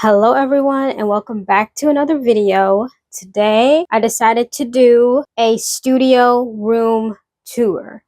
Hello everyone and welcome back to another video. Today I decided to do a studio room tour.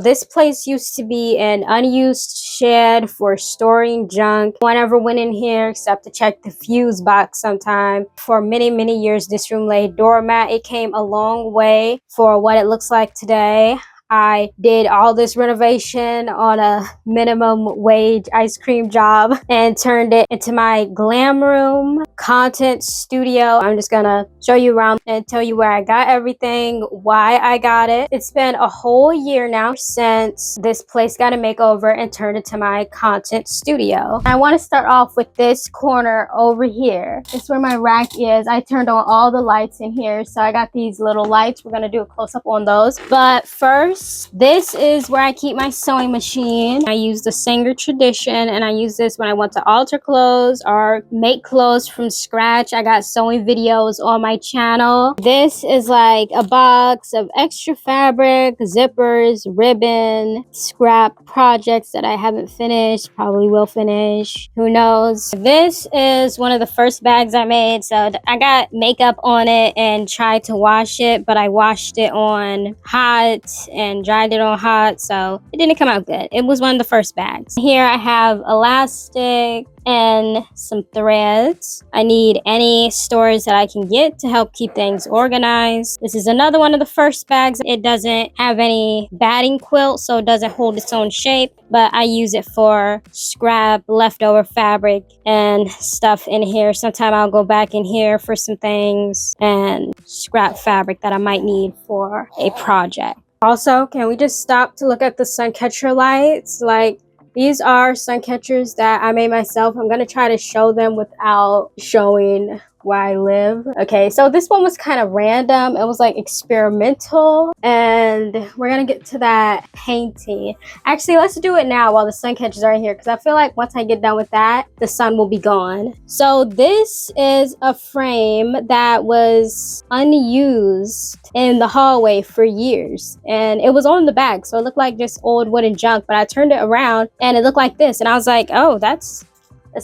This place used to be an unused shed for storing junk. No one ever went in here except to check the fuse box sometime. For many years this room lay doormat. It came a long way for what it looks like today. I did all this renovation on a minimum wage ice cream job and turned it into my glam room content studio. I'm just gonna show you around and tell you where I got everything, why I got it. It's been a whole year now since this place got a makeover and turned into my content studio. I want to start off with this corner over here. This is where my rack is. I turned on all the lights in here, so I got these little lights. We're gonna do a close-up on those, but first, this is where I keep my sewing machine. I use the Singer Tradition, and I use this when I want to alter clothes or make clothes from scratch. I got sewing videos on my channel. This is like a box of extra fabric, zippers, ribbon, scrap projects that I haven't finished, probably will finish, who knows. This is one of the first bags I made, so I got makeup on it and tried to wash it, but I washed it on hot and dried it on hot, so it didn't come out good. It was one of the first bags. Here I have elastic and some threads. I need any storage that I can get to help keep things organized. This is another one of the first bags. It doesn't have any batting quilt, so it doesn't hold its own shape, but I use it for scrap, leftover fabric, and stuff in here. Sometime I'll go back in here for some things and scrap fabric that I might need for a project. Also, can we just stop to look at the sun catcher lights? Like, these are sun catchers that I made myself. I'm gonna try to show them without showing where I live. Okay, so this one was kind of random. It was like experimental, and we're gonna get to that painting. Actually, let's do it now while the sun catchers are in here, because I feel like once I get done with that, the sun will be gone. So this is a frame that was unused in the hallway for years, and it was on the back, so it looked like just old wooden junk, but I turned it around and it looked like this, and I was like, oh, that's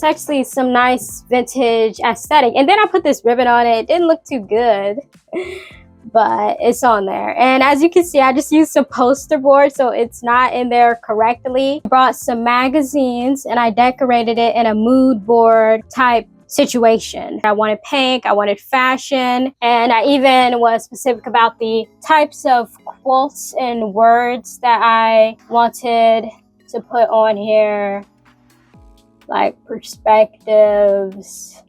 actually some nice vintage aesthetic. And then I put this ribbon on it. It didn't look too good, but it's on there. And as you can see, I just used some poster board, so it's not in there correctly. Brought some magazines and I decorated it in a mood board type situation. I wanted pink, I wanted fashion, and I even was specific about the types of quotes and words that I wanted to put on here, like perspectives.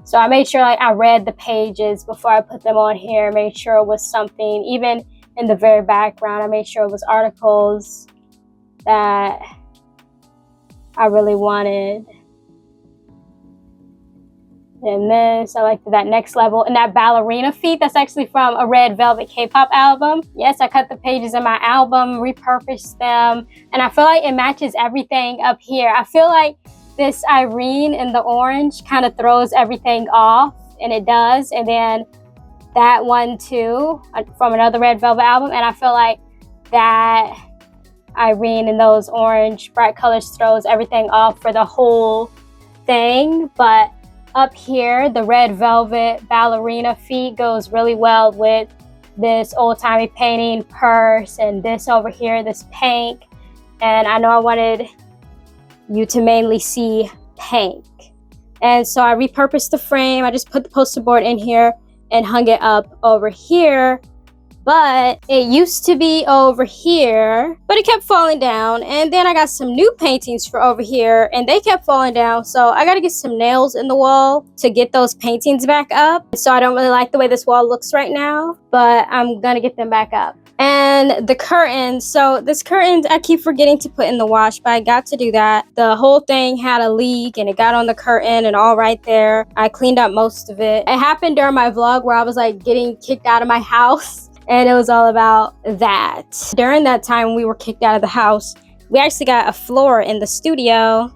So I made sure like I read the pages before I put them on here, made sure it was something, even in the very background, I made sure it was articles that I really wanted. And then, so like that next level, and that ballerina feet, that's actually from a Red Velvet K-pop album. Yes, I cut the pages in my album, repurposed them, and I feel like it matches everything up here. I feel like this Irene in the orange kind of throws everything off, and it does. And then that one too, from another Red Velvet album, and I feel like that Irene in those orange bright colors throws everything off for the whole thing. But up here, the Red Velvet ballerina feet goes really well with this old-timey painting purse, and this over here, this pink. And I know I wanted you to mainly see pink. And so I repurposed the frame. I just put the poster board in here and hung it up over here. But it used to be over here, but it kept falling down. And then I got some new paintings for over here, and they kept falling down. So I got to get some nails in the wall to get those paintings back up. So I don't really like the way this wall looks right now, but I'm going to get them back up. And the curtains, so this curtain I keep forgetting to put in the wash, but I got to do that. The whole thing had a leak and it got on the curtain and all right there. I cleaned up most of it. It happened during my vlog where I was like getting kicked out of my house. And it was all about that. During that time we were kicked out of the house, we actually got a floor in the studio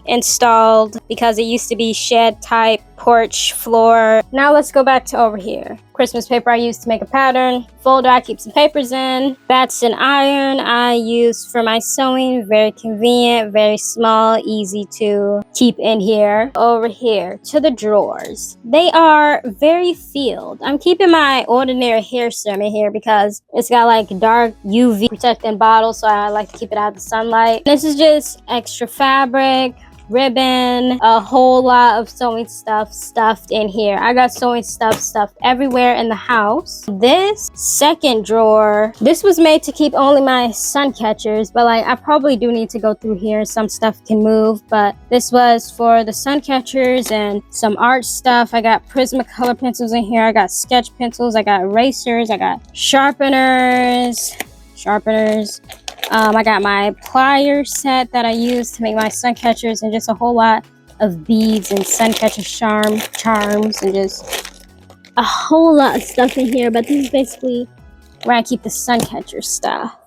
installed because it used to be shed type porch floor. Now let's go back to over here. Christmas paper I use to make a pattern. Folder I keep some papers in. That's an iron I use for my sewing. Very convenient, very small, easy to keep in here. Over here to the drawers. They are very filled. I'm keeping my ordinary hair serum in here because it's got like dark UV protecting bottle, so I like to keep it out of the sunlight. This is just extra fabric, ribbon, a whole lot of sewing stuff stuffed in here. I got sewing stuff stuffed everywhere in the house. This second drawer, this was made to keep only my sun catchers, but like I probably do need to go through here. Some stuff can move, but this was for the sun catchers and some art stuff. I got Prismacolor pencils in here. I got sketch pencils. I got erasers. I got sharpeners. I got my pliers set that I use to make my sun catchers, and just a whole lot of beads and sun catcher charms, and just a whole lot of stuff in here. But this is basically where I keep the sun catcher stuff.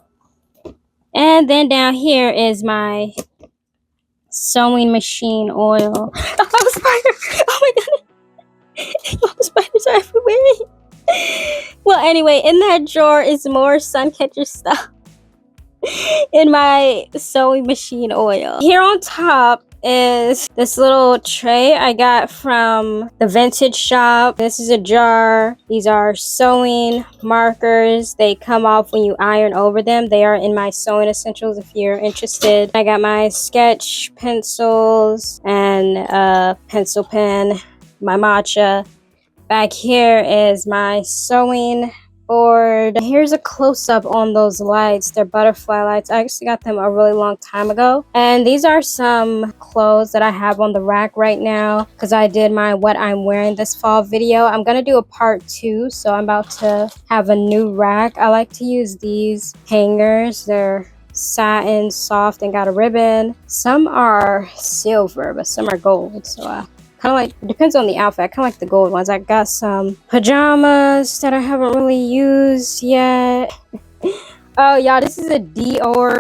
And then down here is my sewing machine oil. Oh, spider! Oh my god! All the spiders are everywhere. Well, anyway, in that drawer is more sun catcher stuff. In my sewing machine oil. Here on top is this little tray I got from the vintage shop. This is a jar. These are sewing markers. They come off when you iron over them. They are in my sewing essentials if you're interested. I got my sketch pencils and a pencil pen, my matcha. Back here is my sewing board. Here's a close-up on those lights. They're butterfly lights. I actually got them a really long time ago. And these are some clothes that I have on the rack right now because I did my what I'm wearing this fall video. I'm gonna do a part 2, so I'm about to have a new rack. I like to use these hangers. They're satin, soft, and got a ribbon. Some are silver, but some are gold, so kind of like, it depends on the outfit. I kind of like the gold ones. I got some pajamas that I haven't really used yet. Oh, y'all, this is a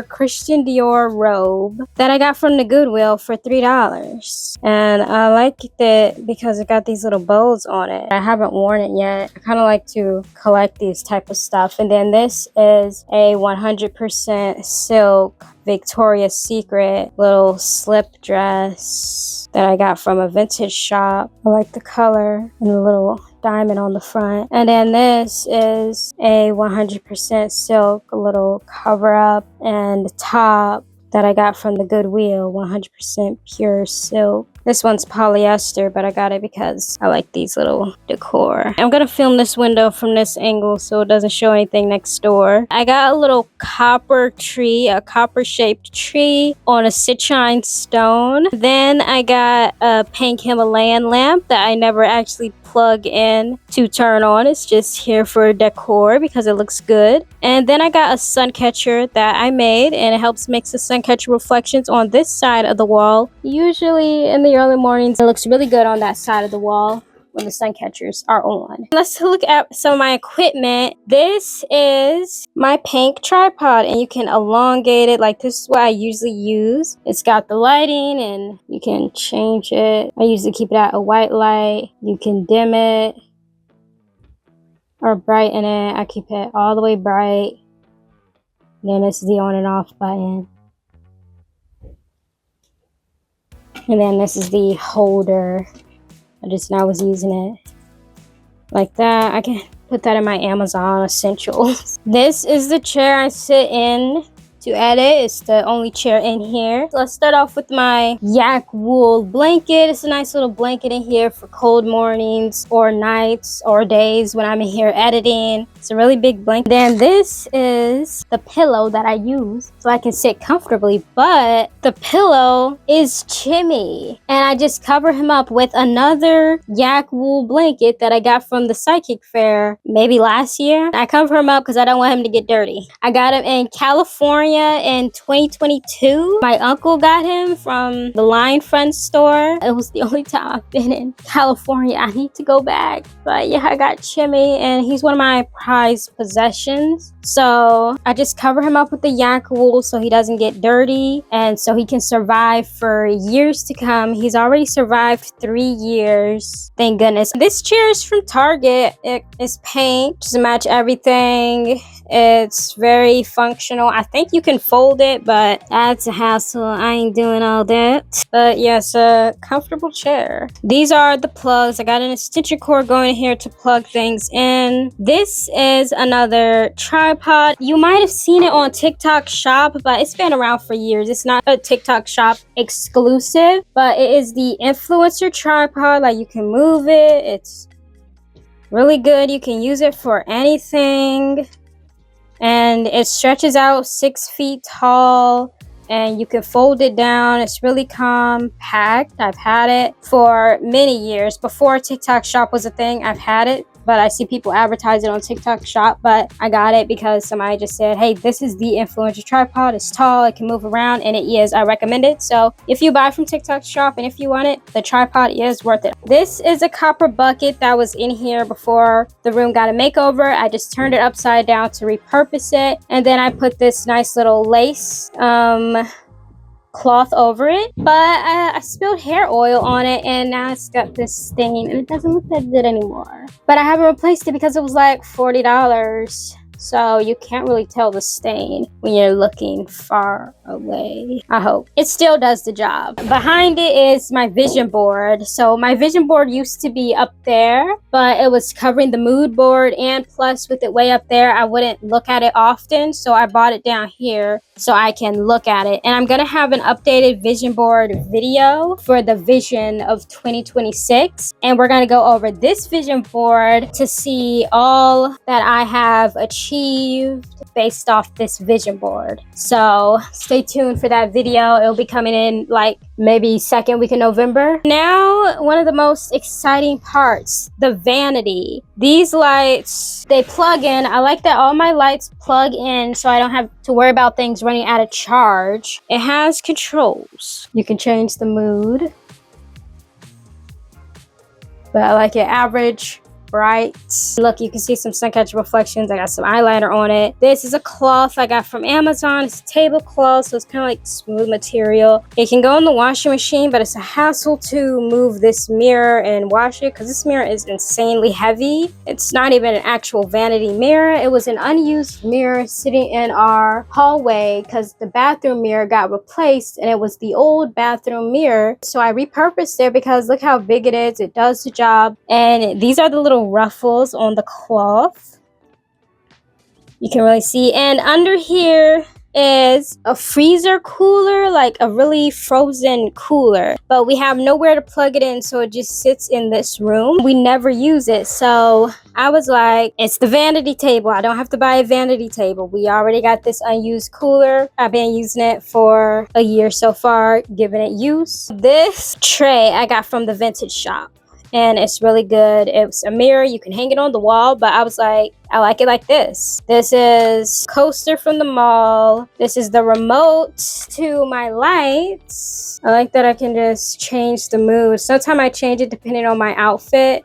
Christian Dior robe that I got from the Goodwill for $3. And I like it because it got these little bows on it. I haven't worn it yet. I kind of like to collect these type of stuff. And then this is a 100% silk Victoria's Secret little slip dress that I got from a vintage shop. I like the color and the little diamond on the front. And then this is a 100% silk little cover up and top that I got from the Goodwill, 100% pure silk. This one's polyester, but I got it because I like these little decor. I'm gonna film this window from this angle so it doesn't show anything next door. I got a little copper tree, a copper shaped tree on a citrine stone. Then I got a pink Himalayan lamp that I never actually plug in to turn on. It's just here for decor because it looks good. And then I got a sun catcher that I made, and it helps mix the sun catcher reflections on this side of the wall. Usually in the early mornings, it looks really good on that side of the wall when the sun catchers are on. Let's look at some of my equipment. This is my pink tripod, and you can elongate it. Like, this is what I usually use. It's got the lighting and you can change it. I usually keep it at a white light. You can dim it or brighten it. I keep it all the way bright. Then this is the on and off button. And then this is the holder. I just now was using it like that. I can put that in my Amazon essentials. This is the chair I sit in to edit. It's the only chair in here. So let's start off with my yak wool blanket. It's a nice little blanket in here for cold mornings or nights or days when I'm in here editing. It's a really big blanket. Then this is the pillow that I use so I can sit comfortably, but the pillow is Chimmy, and I just cover him up with another yak wool blanket that I got from the psychic fair maybe last year. I cover him up because I don't want him to get dirty. I got him in California California in 2022. My uncle got him from the Line Friend store. It was the only time I've been in California. I need to go back. But yeah, I got Chimmy, and he's one of my prized possessions. So I just cover him up with the yak wool so he doesn't get dirty, and so he can survive for years to come. He's already survived 3 years. Thank goodness. This chair is from Target. It is paint to match everything. It's very functional. I think you can fold it, but that's a hassle. I ain't doing all that. But yes, a comfortable chair. These are the plugs. I got an extension cord going here to plug things in. This is another tripod. You might have seen it on TikTok Shop, but it's been around for years. It's not a TikTok Shop exclusive, but it is the influencer tripod. Like, you can move it. It's really good. You can use it for anything. And it stretches out 6 feet tall, and you can fold it down. It's really compact. I've had it for many years. Before TikTok Shop was a thing, I've had it, but I see people advertise it on TikTok Shop. But I got it because somebody just said, hey, this is the influencer tripod. It's tall, it can move around, and it is. I recommend it. So if you buy from TikTok Shop and if you want it, the tripod is worth it. This is a copper bucket that was in here before the room got a makeover. I just turned it upside down to repurpose it, and then I put this nice little lace cloth over it, but I spilled hair oil on it, and now it's got this stain, and it doesn't look that good anymore. But I haven't replaced it because it was like $40. So you can't really tell the stain when you're looking far away. I hope. It still does the job. Behind it is my vision board. So my vision board used to be up there, but it was covering the mood board, and plus with it way up there, I wouldn't look at it often. So I brought it down here so I can look at it. And I'm gonna have an updated vision board video for the vision of 2026. And we're gonna go over this vision board to see all that I have achieved based off this vision board. So stay tuned for that video. It'll be coming in like maybe second week of November. Now, one of the most exciting parts, the vanity. These lights, they plug in. I like that all my lights plug in so I don't have to worry about things running out of charge. It has controls. You can change the mood, but I like it average, bright. Look, you can see some sun catcher reflections. I got some eyeliner on it. This is a cloth I got from Amazon. It's a tablecloth, so it's kind of like smooth material. It can go in the washing machine, but it's a hassle to move this mirror and wash it because this mirror is insanely heavy. It's not even an actual vanity mirror. It was an unused mirror sitting in our hallway because the bathroom mirror got replaced, and it was the old bathroom mirror. So I repurposed it because look how big it is. It does the job. And these are the little ruffles on the cloth. You can really see. And under here is a freezer cooler, like a really frozen cooler, but we have nowhere to plug it in, so it just sits in this room. We never use it, so I was like, it's the vanity table. I don't have to buy a vanity table. We already got this unused cooler. I've been using it for a year so far, giving it use. This tray I got from the vintage shop, and it's really good. It's a mirror. You can hang it on the wall, but I was like, I like it like this. This is coaster from the mall. This is the remote to my lights. I like that I can just change the mood. Sometimes I change it depending on my outfit,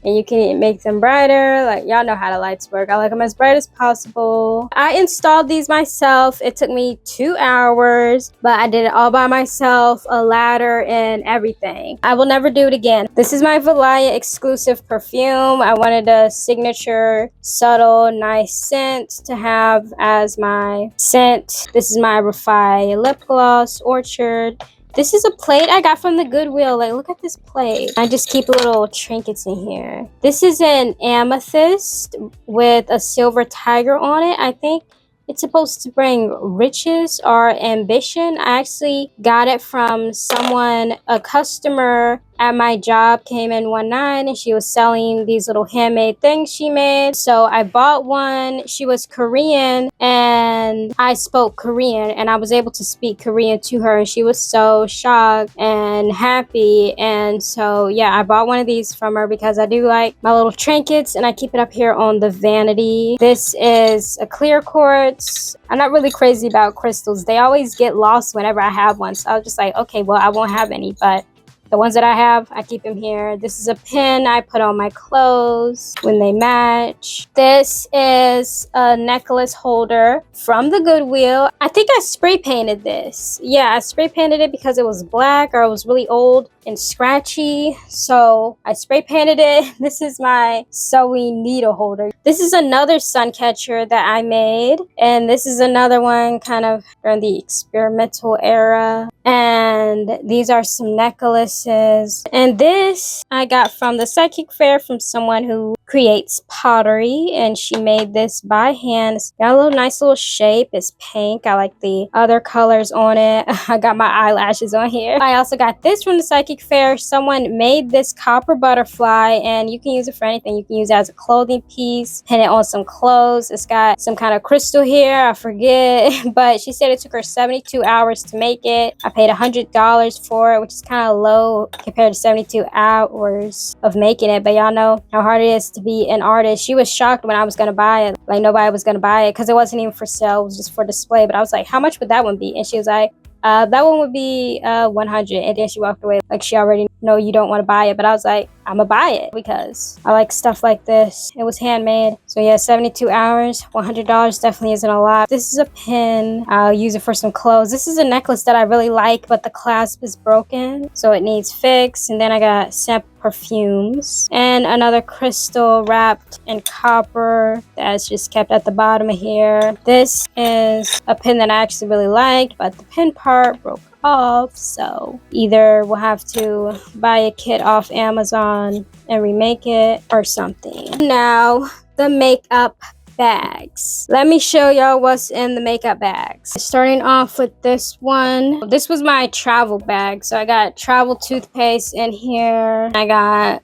and you can make them brighter. Like, y'all know how the lights work. I like them as bright as possible. I installed these myself. It took me 2 hours, but I did it all by myself, a ladder and everything. I will never do it again. This is my Valaya exclusive perfume. I wanted a signature, subtle, nice scent to have as my scent. This is my Refi lip gloss, Orchard. This is a plate I got from the Goodwill. Like, look at this plate. I just keep little trinkets in here. This is an amethyst with a silver tiger on it. I think it's supposed to bring riches or ambition. I actually got it from someone, a customer at my job came in one night and she was selling these little handmade things she made. So I bought one. She was Korean and I spoke Korean and I was able to speak Korean to her and she was so shocked and happy. And so yeah, I bought one of these from her because I do like my little trinkets and I keep it up here on the vanity. This is a clear quartz. I'm not really crazy about crystals. They always get lost whenever I have one. So I was just like, okay, well, I won't have any, but the ones that I have, I keep them here. This is a pin I put on my clothes when they match. This is a necklace holder from the Goodwill. I think I spray painted this. Yeah, I spray painted it because it was black or it was really old and scratchy. So I spray painted it. This is my sewing needle holder. This is another sun catcher that I made. And this is another one kind of from the experimental era. And these are some necklaces. And this I got from the psychic fair from someone who creates pottery. And she made this by hand. It's got a little nice little shape. It's pink. I like the other colors on it. I got my eyelashes on here. I also got this from the psychic fair. Someone made this copper butterfly and you can use it for anything. You can use it as a clothing piece, pin it on some clothes. It's got some kind of crystal here. I forget. But she said it took her 72 hours to make it. I paid $100 for it, which is kind of low compared to 72 hours of making it. But y'all know how hard it is to be an artist. She was shocked when I was going to buy it. Like nobody was going to buy it because it wasn't even for sale. It was just for display. But I was like, how much would that one be? And she was like, that one would be 100. And then she walked away like she already know you don't want to buy it. But I was like, I'm gonna buy it because I like stuff like this. It was handmade. So yeah, 72 hours, $100 definitely isn't a lot. This is a pin. I'll use it for some clothes. This is a necklace that I really like, but the clasp is broken, so it needs fixed. And then I got sample perfumes and another crystal wrapped in copper that's just kept at the bottom of here. This is a pin that I actually really liked, but the pin part broke off, so either we'll have to buy a kit off Amazon and remake it or something. Now the makeup bags. Let me show y'all what's in the makeup bags. Starting off with this one. This was my travel bag, so I got travel toothpaste in here. I got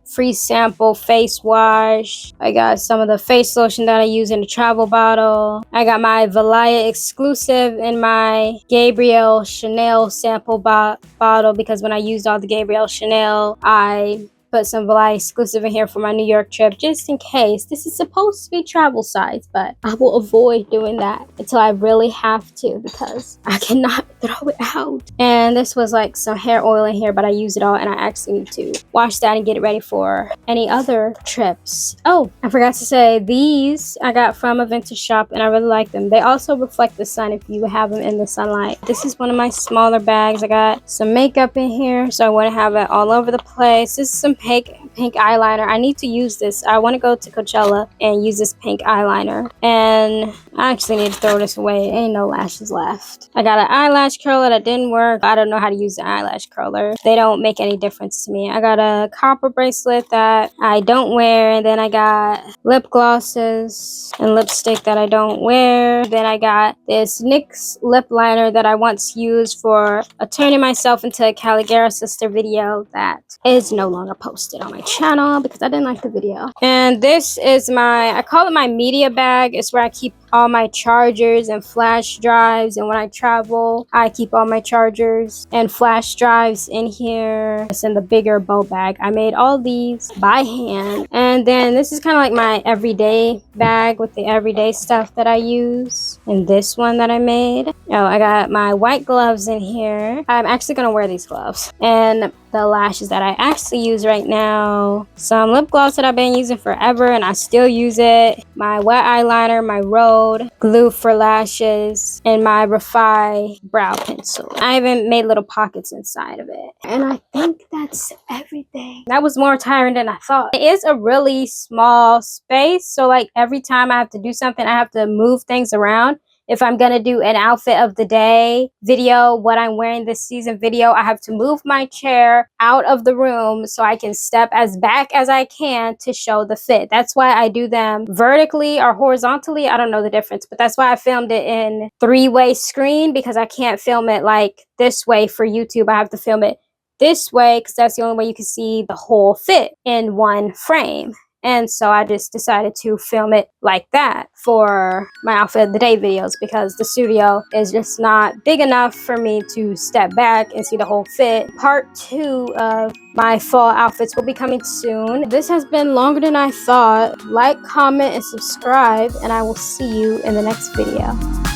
free sample face wash. I got some of the face lotion that I use in the travel bottle. I got my Valaya exclusive in my Gabrielle Chanel sample bottle because when I used all the Gabrielle Chanel, I put some Valaya exclusive in here for my New York trip just in case. This is supposed to be travel size, but I will avoid doing that until I really have to because I cannot throw it out. And this was like some hair oil in here, but I use it all and I actually need to wash that and get it ready for any other trips. Oh, I forgot to say these I got from a vintage shop and I really like them. They also reflect the sun if you have them in the sunlight. This is one of my smaller bags. I got some makeup in here, so I want to have it all over the place. This is some pink eyeliner. I need to use this. I want to go to Coachella and use this pink eyeliner. And I actually need to throw this away. Ain't no lashes left. I got an eyelash curler that didn't work. I don't know how to use the eyelash curler. They don't make any difference to me. I got a copper bracelet that I don't wear. And then I got lip glosses and lipstick that I don't wear. Then I got this NYX lip liner that I once used for a turning myself into a Caligari sister video that is no longer posted on my channel because I didn't like the video. And this is I call it my media bag. It's where I keep all my chargers and flash drives, and when I travel I keep all my chargers and flash drives in here. It's in the bigger bow bag. I made all these by hand. And then this is kind of like my everyday bag with the everyday stuff that I use. And this one that I made, oh, I got my white gloves in here. I'm actually gonna wear these gloves. And the lashes that I actually use right now, some lip gloss that I've been using forever and I still use it, my wet eyeliner, my Rode glue for lashes, and my Refi brow pencil. I even made little pockets inside of it. And I think that's everything. That was more tiring than I thought. It is a really small space, so like every time I have to do something, I have to move things around. If I'm gonna do an outfit of the day video, what I'm wearing this season video, I have to move my chair out of the room so I can step as back as I can to show the fit. That's why I do them vertically or horizontally. I don't know the difference, but that's why I filmed it in 3-way screen because I can't film it like this way for YouTube. I have to film it this way because that's the only way you can see the whole fit in one frame. And so I just decided to film it like that for my outfit of the day videos because the studio is just not big enough for me to step back and see the whole fit. Part 2 of my fall outfits will be coming soon. This has been longer than I thought. Like, comment, and subscribe, and I will see you in the next video.